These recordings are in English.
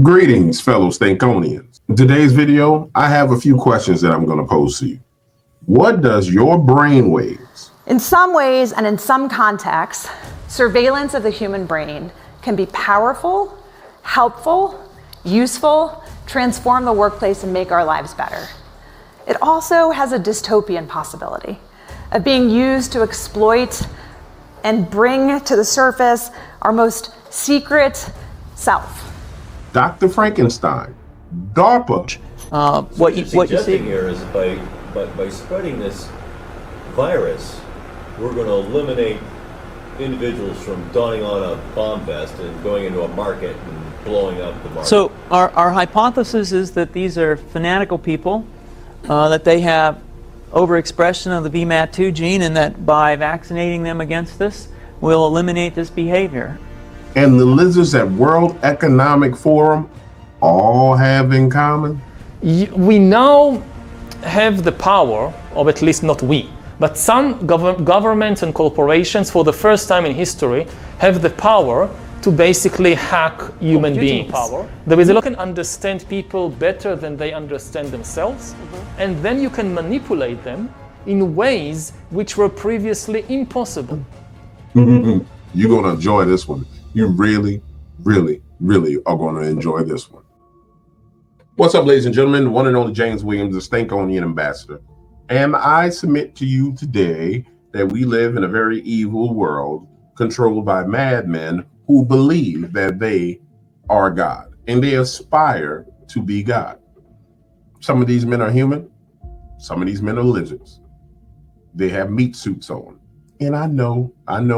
Greetings, fellow Stankonians. In today's video, I have a few questions that I'm going to pose to you. What does your brain waves? In some ways and in some contexts, surveillance of the human brain can be powerful, helpful, useful, transform the workplace and make our lives better. It also has a dystopian possibility of being used to exploit and bring to the surface our most secret self. Dr. Frankenstein, DARPA. What you're suggesting here is by spreading this virus, we're going to eliminate individuals from donning on a bomb vest and going into a market and blowing up the market. So our hypothesis is that these are fanatical people, that they have overexpression of the VMAT2 gene, and that by vaccinating them against this, we'll eliminate this behavior. And the lizards at World Economic Forum all have in common? We now have the power, or at least not we, but some governments and corporations for the first time in history have the power to basically hack human beings. There is a lot, you can understand people better than they understand themselves, and then you can manipulate them in ways which were previously impossible. You're going to enjoy this one. You really, really, really are going to enjoy this one. What's up, ladies and gentlemen? The one and only James Williams, the Stankonian ambassador. And I submit to you today that we live in a very evil world controlled by madmen who believe that they are God and they aspire to be God. Some of these men are human. Some of these men are lizards. They have meat suits on. And I know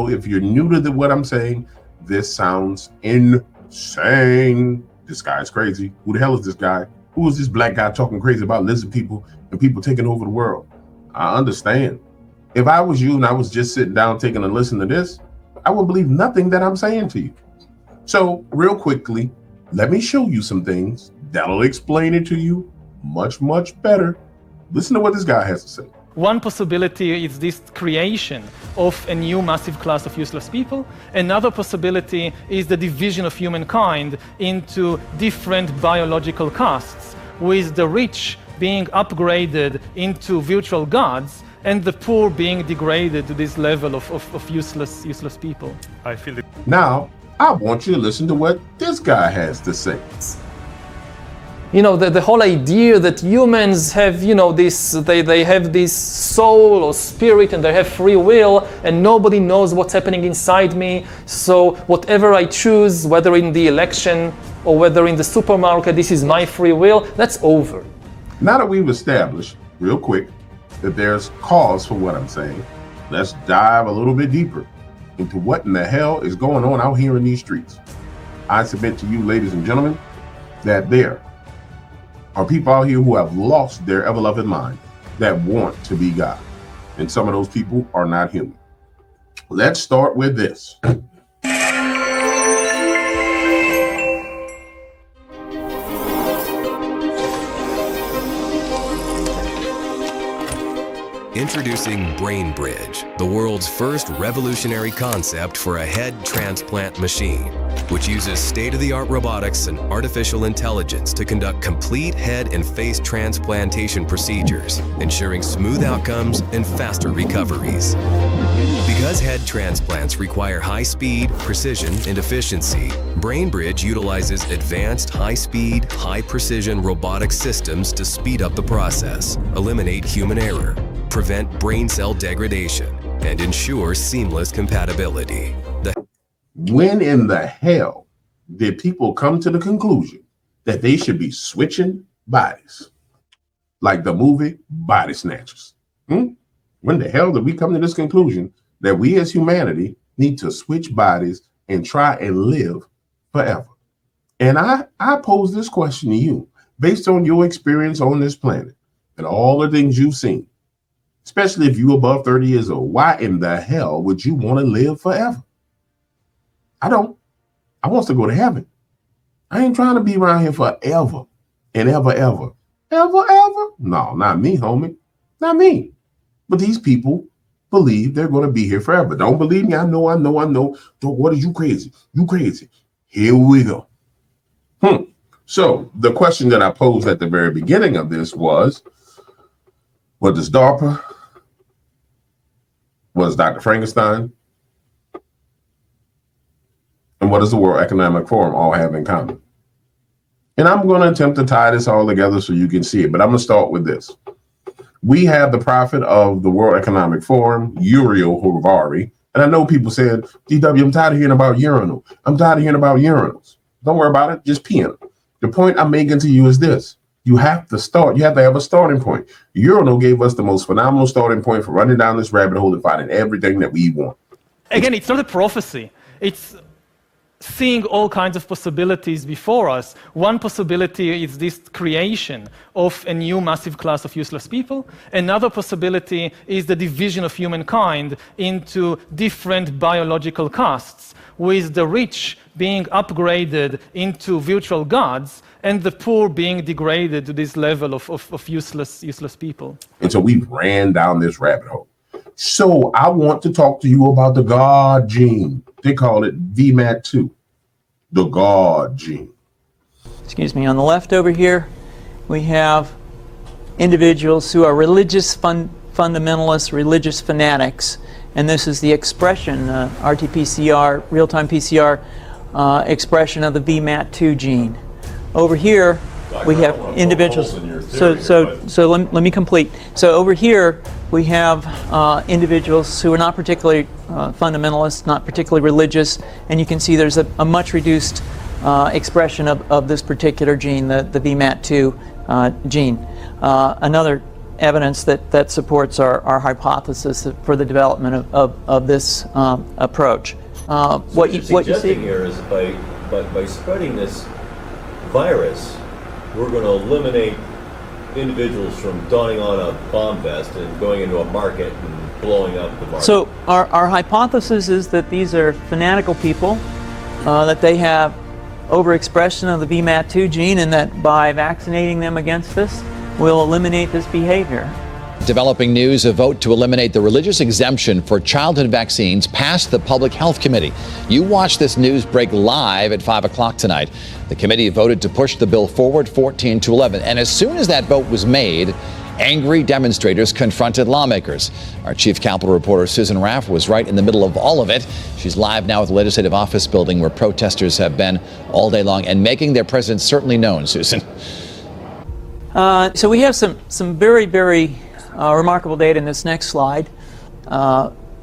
if you're new to what I'm saying, this sounds insane. This guy's crazy. Who the hell is this guy? Who is this black guy talking crazy about lizard people and people taking over the world? I understand. If I was you and I was just sitting down taking a listen to this, I would believe nothing that I'm saying to you. So real quickly, let me show you some things that'll explain it to you much, much better. Listen to what this guy has to say. One possibility is this creation of a new massive class of useless people. Another possibility is the division of humankind into different biological castes, with the rich being upgraded into virtual gods and the poor being degraded to this level of useless people. I feel it. Now, I want you to listen to what this guy has to say. You know, the whole idea that humans have, you know, this, they have this soul or spirit and they have free will and nobody knows what's happening inside me. So whatever I choose, whether in the election or whether in the supermarket, this is my free will, that's over. Now that we've established, real quick, that there's cause for what I'm saying, let's dive a little bit deeper into what in the hell is going on out here in these streets. I submit to you, ladies and gentlemen, that there are people out here who have lost their ever-loving mind that want to be God. And some of those people are not human. Let's start with this. Introducing Brain Bridge, the world's first revolutionary concept for a head transplant machine, which uses state-of-the-art robotics and artificial intelligence to conduct complete head and face transplantation procedures, ensuring smooth outcomes and faster recoveries. Because head transplants require high speed, precision, and efficiency, Brain Bridge utilizes advanced high-speed, high-precision robotic systems to speed up the process, eliminate human error, prevent brain cell degradation, and ensure seamless compatibility. When in the hell did people come to the conclusion that they should be switching bodies? Like the movie Body Snatchers. When the hell did we come to this conclusion that we as humanity need to switch bodies and try and live forever? And I pose this question to you, based on your experience on this planet and all the things you've seen. Especially if you're above 30 years old, why in the hell would you want to live forever? I don't. I want to go to heaven. I ain't trying to be around here forever and ever. No, not me, homie. Not me. But these people believe they're going to be here forever. Don't believe me? I know. What is you crazy? You crazy. Here we go. So the question that I posed at the very beginning of this was, what does DARPA, what does Dr. Frankenstein, and what does the World Economic Forum all have in common? And I'm going to attempt to tie this all together so you can see it, but I'm going to start with this. We have the prophet of the World Economic Forum, Uriel Hurvari, and I know people saying, DW, I'm tired of hearing about urinal. I'm tired of hearing about urinals. Don't worry about it, just pee in. The point I'm making to you is this. You have to start. You have to have a starting point. Urinal gave us the most phenomenal starting point for running down this rabbit hole and finding everything that we want. Again, it's not a prophecy. It's seeing all kinds of possibilities before us. One possibility is this creation of a new massive class of useless people. Another possibility is the division of humankind into different biological castes, with the rich being upgraded into virtual gods and the poor being degraded to this level of useless people. And so we ran down this rabbit hole. So I want to talk to you about the God gene. They call it VMAT2, the God gene. Excuse me, on the left over here, we have individuals who are religious fundamentalists, religious fanatics, and this is the expression, RT-PCR, real-time PCR expression of the VMAT2 gene. Over here, we have individuals. So let me complete. So over here, we have individuals who are not particularly fundamentalist, not particularly religious, and you can see there's a much reduced expression of this particular gene, the VMAT2 gene. Another evidence that supports our hypothesis for the development of this approach. What you see here is by spreading this virus, we're going to eliminate individuals from donning on a bomb vest and going into a market and blowing up the market. So our hypothesis is that these are fanatical people, that they have overexpression of the VMAT2 gene, and that by vaccinating them against this, we'll eliminate this behavior. Developing news, a vote to eliminate the religious exemption for childhood vaccines passed the Public Health Committee. You watch this news break live at 5 o'clock tonight. The committee voted to push the bill forward 14-11. And as soon as that vote was made, angry demonstrators confronted lawmakers. Our chief Capitol reporter Susan Raff was right in the middle of all of it. She's live now at the Legislative Office building where protesters have been all day long and making their presence certainly known, Susan. So we have some very, very remarkable data in this next slide.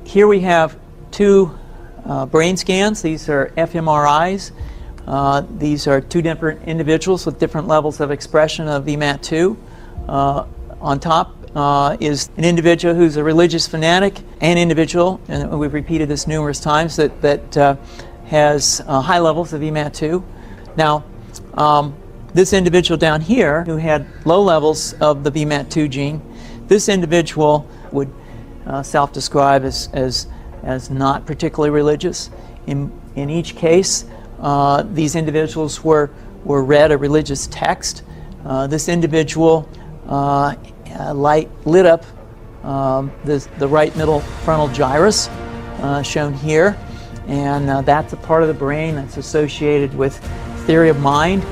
Here we have two brain scans. These are fMRIs. These are two different individuals with different levels of expression of VMAT2. On top is an individual who's a religious fanatic, an individual, and we've repeated this numerous times, that has high levels of VMAT2. Now, this individual down here who had low levels of the VMAT2 gene, this individual would self-describe as not particularly religious. In each case, these individuals were read a religious text. This individual lit up the right middle frontal gyrus, shown here, and that's a part of the brain that's associated with theory of mind.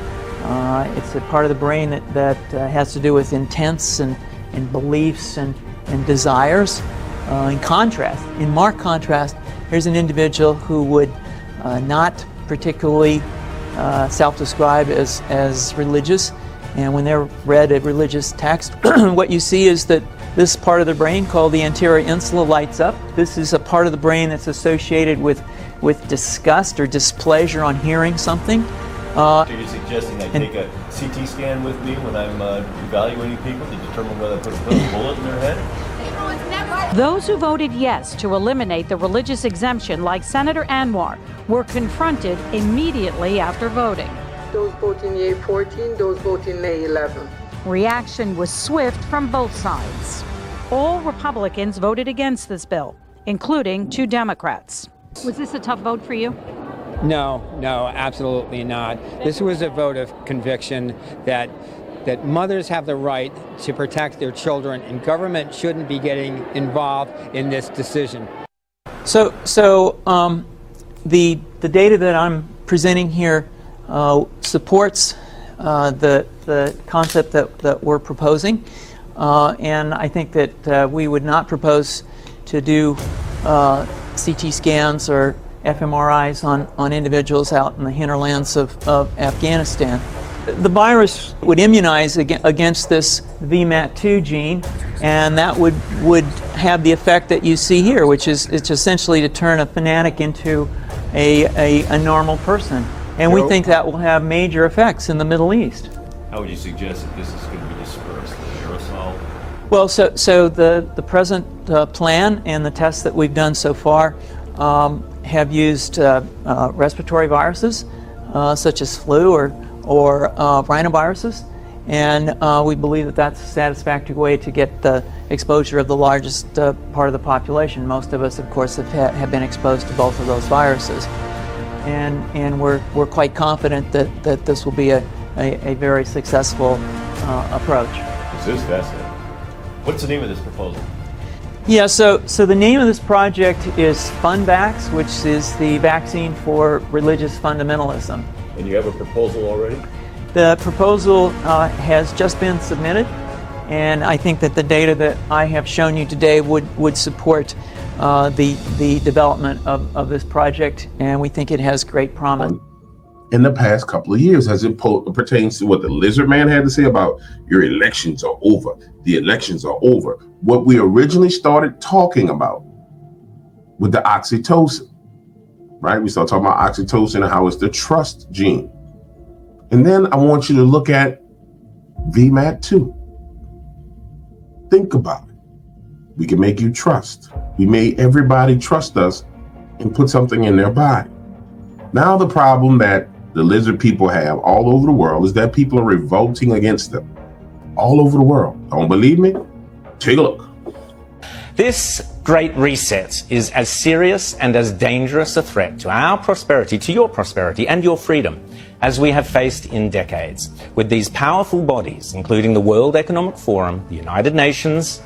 It's a part of the brain that has to do with intents and beliefs and desires. In marked contrast, here's an individual who would not particularly self-describe as religious, and when they're read a religious text, what you see is that this part of the brain called the anterior insula lights up. This is a part of the brain that's associated with disgust or displeasure on hearing something. Are you suggesting I take a CT scan with me when I'm evaluating people to determine whether I put a bullet in their head? Those who voted yes to eliminate the religious exemption, like Senator Anwar, were confronted immediately after voting. Those voting yea 14, those voting nay 11. Reaction was swift from both sides. All Republicans voted against this bill, including 2 Democrats. Was this a tough vote for you? No, absolutely not. This was a vote of conviction that mothers have the right to protect their children, and government shouldn't be getting involved in this decision. So the data that I'm presenting here supports the concept that we're proposing. And I think that we would not propose to do CT scans or fMRIs on individuals out in the hinterlands of Afghanistan. The virus would immunize against this VMAT2 gene, and that would have the effect that you see here, which is it's essentially to turn a fanatic into a normal person. And we think that will have major effects in the Middle East. How would you suggest that this is going to be dispersed? The aerosol? Well, so the present plan and the tests that we've done so far have used respiratory viruses such as flu or rhinoviruses, and we believe that that's a satisfactory way to get the exposure of the largest part of the population. Most of us, of course, have been exposed to both of those viruses, and we're quite confident that this will be a very successful approach. This is fascinating. What's the name of this proposal? Yeah, so the name of this project is FunVax, which is the vaccine for religious fundamentalism. And you have a proposal already? The proposal has just been submitted, and I think that the data that I have shown you today would support the development of this project, and we think it has great promise. In the past couple of years, as it pertains to what the lizard man had to say about your elections are over, the elections are over. What we originally started talking about with the oxytocin, right? We started talking about oxytocin and how it's the trust gene. And then I want you to look at VMAT2. Think about it. We can make you trust. We made everybody trust us and put something in their body. Now the problem that the lizard people have all over the world is that people are revolting against them all over the world. Don't believe me? Take a look. This Great Reset is as serious and as dangerous a threat to our prosperity, to your prosperity and your freedom, as we have faced in decades, with these powerful bodies, including the World Economic Forum, the United Nations,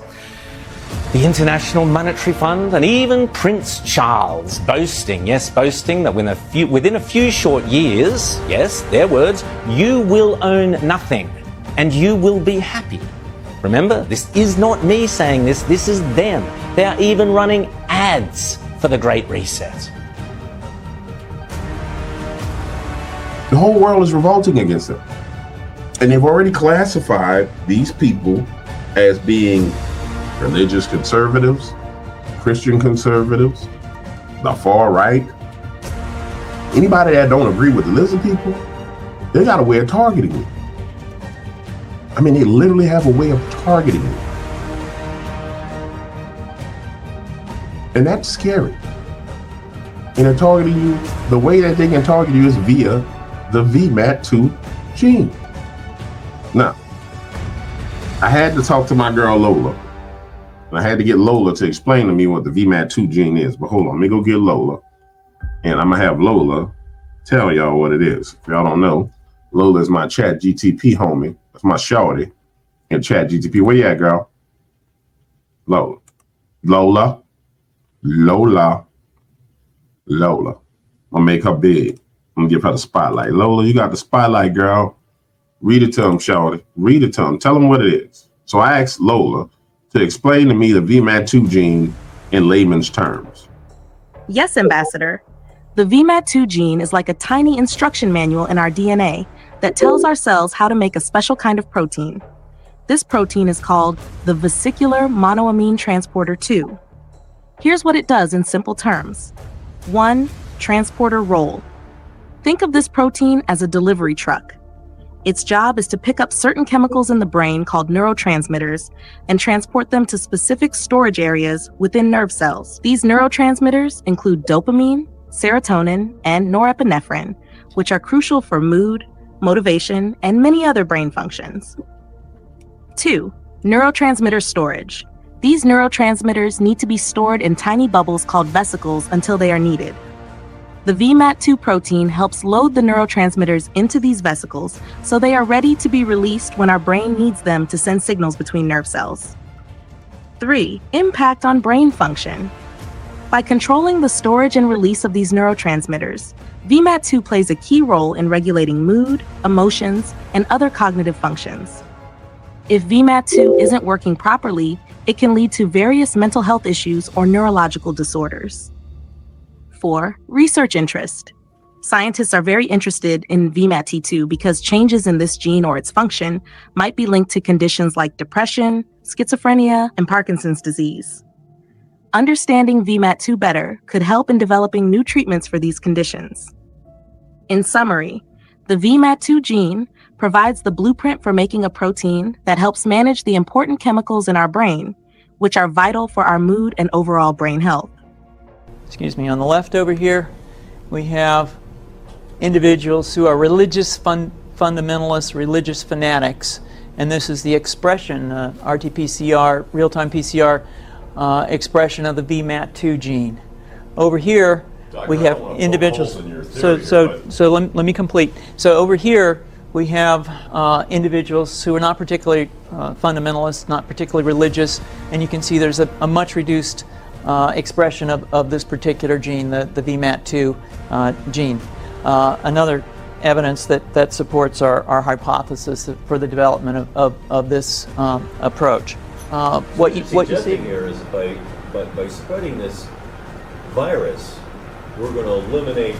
the International Monetary Fund, and even Prince Charles boasting that within a few short years, yes, their words, you will own nothing and you will be happy. Remember, this is not me saying this, this is them. They are even running ads for the Great Reset. The whole world is revolting against them. And they've already classified these people as being religious conservatives, Christian conservatives, the far right. Anybody that don't agree with the lizard people, they got a way of targeting you. I mean, they literally have a way of targeting you. And that's scary. And they're targeting you, the way that they can target you is via the VMAT2 gene. Now, I had to talk to my girl Lola. And I had to get Lola to explain to me what the VMAT2 gene is. But hold on, let me go get Lola. And I'm going to have Lola tell y'all what it is. If y'all don't know, Lola is my chat GTP homie. That's my shorty in chat GTP. Where you at, girl? Lola. Lola. Lola. Lola. I'm going to make her big. I'm going to give her the spotlight. Lola, you got the spotlight, girl. Read it to him, shorty. Read it to him. Tell him what it is. So I asked Lola to explain to me the VMAT2 gene in layman's terms. Yes, Ambassador. The VMAT2 gene is like a tiny instruction manual in our DNA that tells our cells how to make a special kind of protein. This protein is called the vesicular monoamine transporter 2. Here's what it does in simple terms. 1. Transporter role. Think of this protein as a delivery truck. Its job is to pick up certain chemicals in the brain called neurotransmitters and transport them to specific storage areas within nerve cells. These neurotransmitters include dopamine, serotonin, and norepinephrine, which are crucial for mood, motivation, and many other brain functions. 2. Neurotransmitter storage. These neurotransmitters need to be stored in tiny bubbles called vesicles until they are needed. The VMAT2 protein helps load the neurotransmitters into these vesicles so they are ready to be released when our brain needs them to send signals between nerve cells. 3. Impact on brain function. By controlling the storage and release of these neurotransmitters, VMAT2 plays a key role in regulating mood, emotions, and other cognitive functions. If VMAT2 isn't working properly, it can lead to various mental health issues or neurological disorders. 4. Research interest. Scientists are very interested in VMAT2 because changes in this gene or its function might be linked to conditions like depression, schizophrenia, and Parkinson's disease. Understanding VMAT2 better could help in developing new treatments for these conditions. In summary, the VMAT2 gene provides the blueprint for making a protein that helps manage the important chemicals in our brain, which are vital for our mood and overall brain health. Excuse me, on the left over here, we have individuals who are religious fundamentalists, religious fanatics, and this is the expression, RT-PCR, real-time PCR expression of the VMAT2 gene. Over here, we have individuals. So let me complete. So over here, we have individuals who are not particularly fundamentalist, not particularly religious, and you can see there's a much reduced expression of this particular gene, the VMAT2 gene. Another evidence that supports our hypothesis for the development of this approach. What you see here is by spreading this virus, we're going to eliminate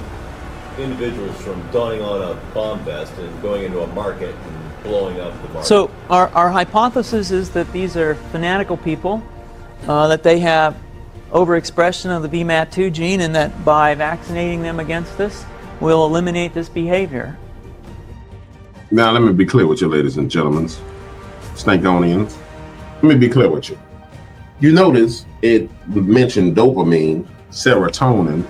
individuals from donning on a bomb vest and going into a market and blowing up the market. So our hypothesis is that these are fanatical people, that they have overexpression of the VMAT2 gene, and that by vaccinating them against this, we'll eliminate this behavior. Now, let me be clear with you, ladies and gentlemen, Snankonians. Let me be clear with you. You notice it mentioned dopamine, serotonin,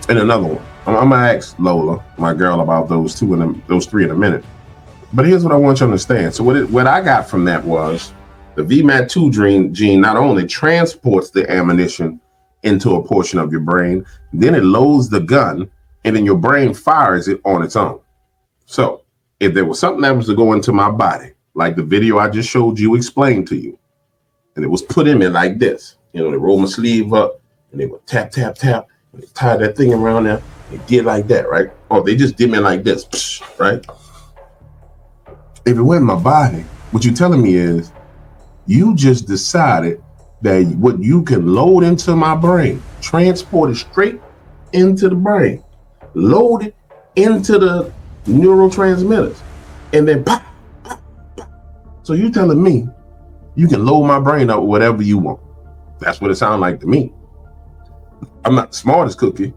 and another one. I'm gonna ask Lola, my girl, about those three in a minute. But here's what I want you to understand. So what I got from that was the VMAT2 gene not only transports the ammunition into a portion of your brain, then it loads the gun, and then your brain fires it on its own. So if there was something that was to go into my body, like the video I just showed you, explained to you, and it was put in me like this, they roll my sleeve up, and they would tap, tap, tap, and they tie that thing around there. They did like that, right? Or they just did me like this, right? If it went in my body, what you're telling me is you just decided that what you can load into my brain, transport it straight into the brain, load it into the neurotransmitters, and then pop, pop, pop. So you're telling me you can load my brain up with whatever you want. That's what it sounds like to me. I'm not the smartest cookie.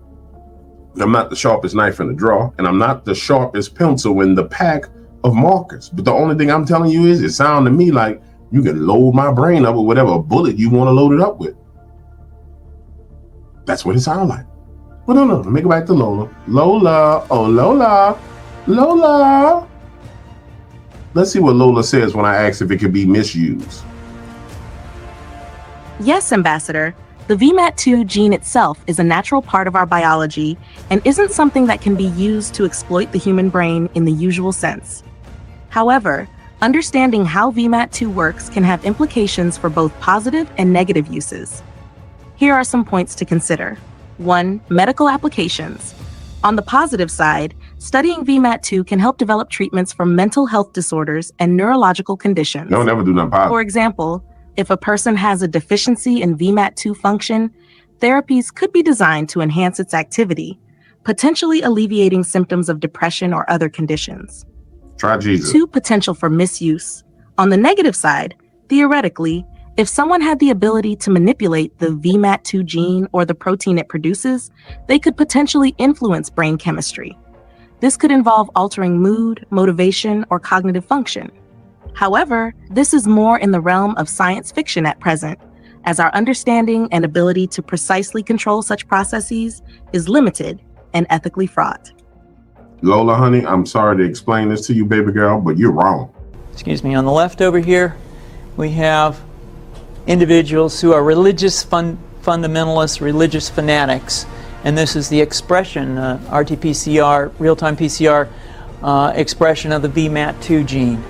I'm not the sharpest knife in the drawer, and I'm not the sharpest pencil in the pack of markers. But the only thing I'm telling you is it sounds to me like you can load my brain up with whatever bullet you want to load it up with. That's what it sounds like. But no, let me go back to Lola. Lola, oh Lola, Lola. Let's see what Lola says when I ask if it can be misused. Yes, Ambassador. The VMAT2 gene itself is a natural part of our biology and isn't something that can be used to exploit the human brain in the usual sense. However, understanding how VMAT2 works can have implications for both positive and negative uses. Here are some points to consider. 1. Medical applications. On the positive side, studying VMAT2 can help develop treatments for mental health disorders and neurological conditions. No, never do nothing positive. For example, if a person has a deficiency in VMAT2 function, therapies could be designed to enhance its activity, potentially alleviating symptoms of depression or other conditions. Try Jesus. 2. Potential for misuse. On the negative side, theoretically, if someone had the ability to manipulate the VMAT2 gene or the protein it produces, they could potentially influence brain chemistry. This could involve altering mood, motivation, or cognitive function. However, this is more in the realm of science fiction at present, as our understanding and ability to precisely control such processes is limited and ethically fraught. Lola, honey, I'm sorry to explain this to you, baby girl, but you're wrong. Excuse me, on the left over here, we have individuals who are religious fundamentalists, religious fanatics, and this is the expression, RT-PCR, real-time PCR expression of the VMAT2 gene.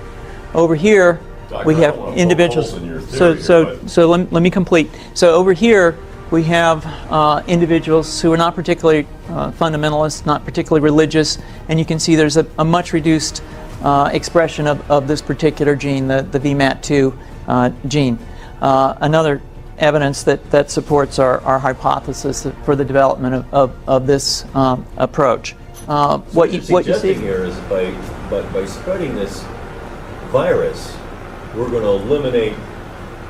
Over here, we have individuals. So let me complete. So over here, we have individuals who are not particularly fundamentalist, not particularly religious, and you can see there's a much reduced expression of this particular gene, the VMAT2 gene. Another evidence that supports our hypothesis for the development of this approach. What you see here is by spreading this virus, we're going to eliminate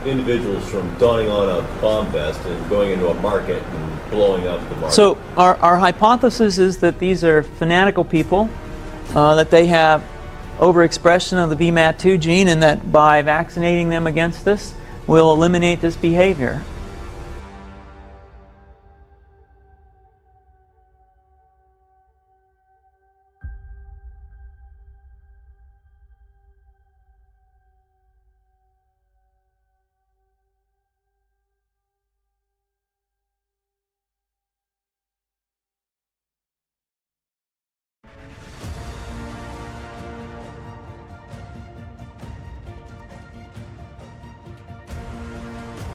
individuals from donning on a bomb vest and going into a market and blowing up the market. So our hypothesis is that these are fanatical people, that they have overexpression of the VMAT2 gene, and that by vaccinating them against this, we'll eliminate this behavior.